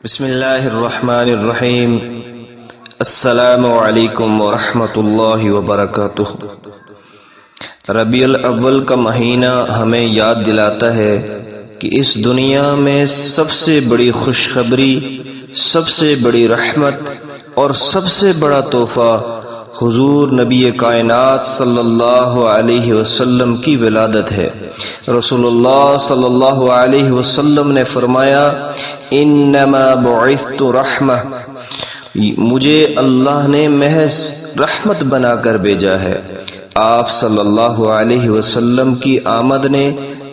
بسم اللہ الرحمن الرحیم۔ السلام علیکم ورحمۃ اللہ وبرکاتہ۔ ربیع الاول کا مہینہ ہمیں یاد دلاتا ہے کہ اس دنیا میں سب سے بڑی خوشخبری، سب سے بڑی رحمت اور سب سے بڑا تحفہ حضور نبی کائنات صلی اللہ علیہ وسلم کی ولادت ہے۔ رسول اللہ صلی اللہ علیہ وسلم نے فرمایا، انما بعثت رحمہ، مجھے اللہ نے محض رحمت بنا کر بھیجا ہے۔ آپ صلی اللہ علیہ وسلم کی آمد نے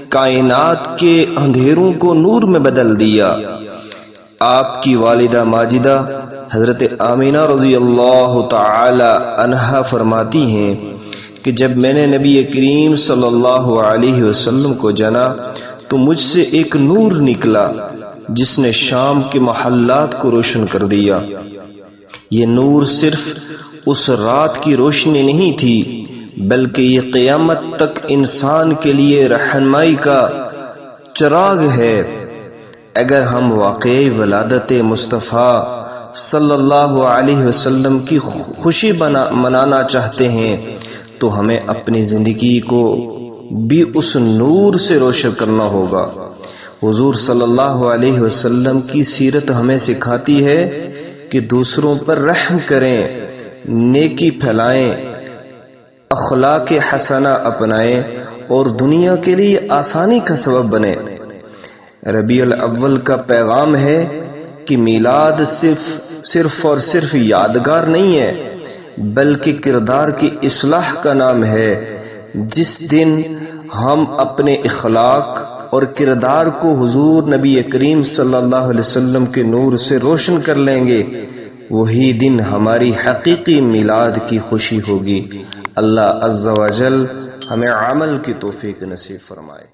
کائنات کے اندھیروں کو نور میں بدل دیا۔ آپ کی والدہ ماجدہ حضرت آمینہ رضی اللہ تعالی عنہا فرماتی ہیں کہ جب میں نے نبی کریم صلی اللہ علیہ وسلم کو جانا تو مجھ سے ایک نور نکلا جس نے شام کے محلات کو روشن کر دیا۔ یہ نور صرف اس رات کی روشنی نہیں تھی بلکہ یہ قیامت تک انسان کے لیے رہنمائی کا چراغ ہے۔ اگر ہم واقعی ولادت مصطفیٰ صلی اللہ علیہ وسلم کی خوشی منانا چاہتے ہیں تو ہمیں اپنی زندگی کو بھی اس نور سے روشن کرنا ہوگا۔ حضور صلی اللہ علیہ وسلم کی سیرت ہمیں سکھاتی ہے کہ دوسروں پر رحم کریں، نیکی پھیلائیں، اخلاق حسنہ اپنائیں اور دنیا کے لیے آسانی کا سبب بنیں۔ ربیع الاول کا پیغام ہے کہ میلاد صرف اور صرف یادگار نہیں ہے بلکہ کردار کی اصلاح کا نام ہے۔ جس دن ہم اپنے اخلاق اور کردار کو حضور نبی کریم صلی اللہ علیہ وسلم کے نور سے روشن کر لیں گے، وہی دن ہماری حقیقی میلاد کی خوشی ہوگی۔ اللہ عز و جل ہمیں عمل کی توفیق نصیب فرمائے۔